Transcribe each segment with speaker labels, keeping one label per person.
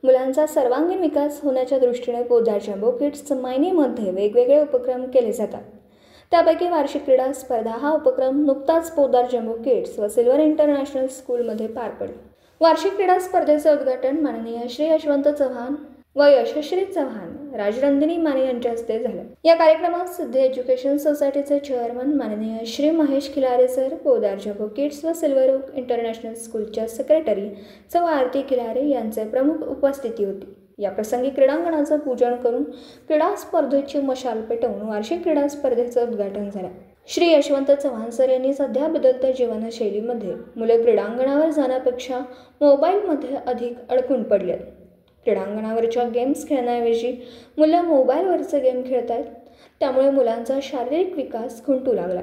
Speaker 1: मुलांचा सर्वांगीण विकास होण्याच्या दृष्टीने पोद्दार जम्बो किड्स मायनीमध्ये वेगवेगळे उपक्रम केले जातात। त्यापैकी वार्षिक क्रीडा स्पर्धा हा उपक्रम नुकताच पोद्दार जम्बो किड्स व सिल्वर इंटरनॅशनल स्कूलमध्ये पार पडला। वार्षिक क्रीडा स्पर्धेचे उद्घाटन माननीय श्री यशवंत चव्हाण व यशश्री चव्हाण राजनंदिनी माने यांच्या हस्ते झाले। या कार्यक्रमात सिद्धी एज्युकेशन सोसायटीचे चेअरमन माननीय Shri Mahesh Khilare sir, Poddar Jumbo Kids व सिल्वर ओक इंटरनॅशनल स्कूलच्या सेक्रेटरी सौ आरती खिलारे यांचे प्रमुख उपस्थिती होती। या प्रसंगी क्रीडांगणाचं पूजन करून क्रीडा स्पर्धेची मशाल पेटवून वार्षिक क्रीडा स्पर्धेचं उद्घाटन झालं। श्री यशवंत चव्हाण सर यांनी सध्या बदलत्या जीवनशैलीमध्ये मुले क्रीडांगणावर जाण्यापेक्षा मोबाईलमध्ये अधिक अडकून पडली आहेत। क्रीडांगणावरच्या गेम्स खेळण्याऐवजी मुलं मोबाईलवरचे गेम खेळत आहेत, त्यामुळे मुलांचा शारीरिक विकास खुंटू लागला।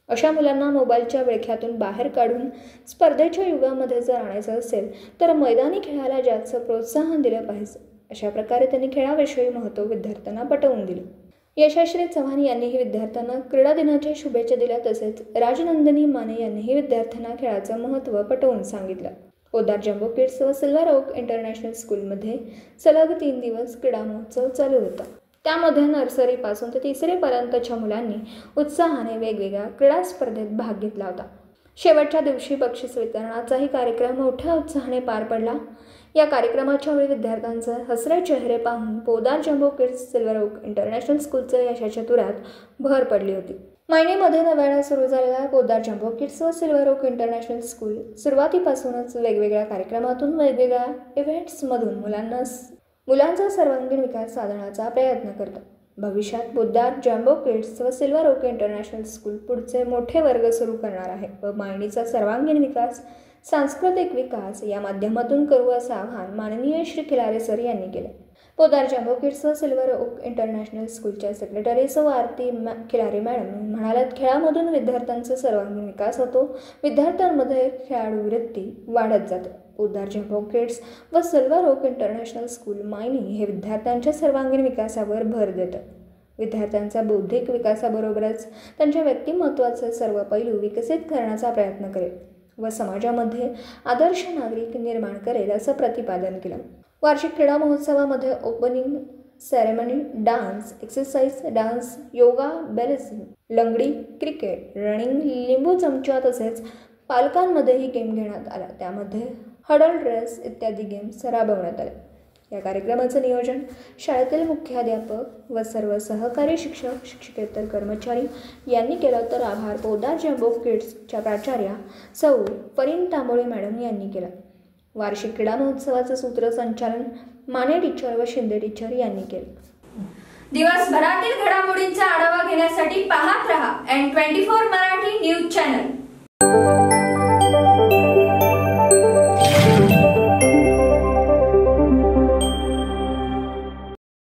Speaker 1: अशा मुलांना मोबाईलच्या विळख्यातून बाहेर काढून स्पर्धेच्या युगामध्ये जर आणायचं असेल तर मैदानी खेळाला जास्त प्रोत्साहन दिलं पाहिजे। अशा प्रकारे त्यांनी खेळाविषयी महत्त्व विद्यार्थ्यांना पटवून दिलं। यशश्री चव्हाण यांनीही विद्यार्थ्यांना क्रीडा दिनाच्या शुभेच्छा दिल्या, तसेच राजनंदिनी माने यांनीही विद्यार्थ्यांना खेळाचं महत्त्व पटवून सांगितलं। पोद्दार जम्बो किड्स व सिल्वर ओक इंटरनॅशनल स्कूलमध्ये सलग 3 दिवस क्रीडा महोत्सव चालू होता। त्यामध्ये नर्सरीपासून ते 3री पर्यंतच्या मुलांनी उत्साहाने वेगवेगळ्या क्रीडा स्पर्धेत भाग घेतला होता। शेवटच्या दिवशी बक्षीस वितरणाचाही कार्यक्रम मोठ्या उत्साहाने पार पडला। या कार्यक्रमाच्या वेळी विद्यार्थ्यांचे हसरे चेहरे पाहून Poddar Jumbo Kids Silver Oak International स्कूलच्या यशाच्या तुऱ्यात भर पडली होती। मायनीमध्ये नव्याने सुरू झालेल्या पोद्दार जम्बो किड्स व सिल्वर ओक इंटरनॅशनल स्कूल सुरुवातीपासूनच वेगवेगळ्या कार्यक्रमातून वेगवेगळ्या इव्हेंट्समधून मुलांचा सर्वांगीण विकास साधण्याचा प्रयत्न करतात। भविष्यात पोद्दार जम्बो किड्स व सिल्वर ओक इंटरनॅशनल स्कूल पुढचे मोठे वर्ग सुरू करणार आहे व मायनीचा सर्वांगीण विकास, सांस्कृतिक विकास या माध्यमातून करू असं आवाहन माननीय श्री खिलारे सर यांनी केले। पोद्दार जम्बो किड्स व सिल्वर ओक इंटरनॅशनल स्कूलच्या सेक्रेटरी सौ आरती खिलारे मॅडम म्हणाल्यात, खेळामधून विद्यार्थ्यांचा सर्वांगीण विकास होतो, विद्यार्थ्यांमध्ये खेळाडू वृत्ती वाढत जाते। पोद्दार जम्बो किड्स व सिल्वर ओक इंटरनॅशनल स्कूल मायनी हे विद्यार्थ्यांच्या सर्वांगीण विकासावर भर देतं। विद्यार्थ्यांच्या बौद्धिक विकासाबरोबरच त्यांच्या व्यक्तिमत्त्वाचे सर्व पैलू विकसित करण्याचा प्रयत्न करेल व समाजामध्ये आदर्श नागरिक निर्माण करेल असं प्रतिपादन केलं। वार्षिक क्रीडा महोत्सवामध्ये opening ceremony, dance, exercise dance, yoga, balancing, लंगडी, क्रिकेट, रनिंग, लिंबू चमचा तसेच पालकांमध्येही गेम घेण्यात आला। त्यामध्ये हडल रेस इत्यादी गेम्स राबवण्यात आले। या कार्यक्रमाचं नियोजन शाळेतील मुख्याध्यापक व सर्व सहकारी शिक्षक, शिक्षकेतर कर्मचारी यांनी केलं, तर आभार पोद्दार जम्बो किड्सच्या प्राचार्या सौ परीन तांबोळे मॅडम यांनी केला। वार्षिक क्रीडा महोत्सवाचं सूत्रसंचालन माने टीचर व शिंदे टीचर यांनी केलं।
Speaker 2: दिवसभरातील घडामोडींचा आढावा घेण्यासाठी पाहत रहा N24 मराठी न्यूज चॅनल।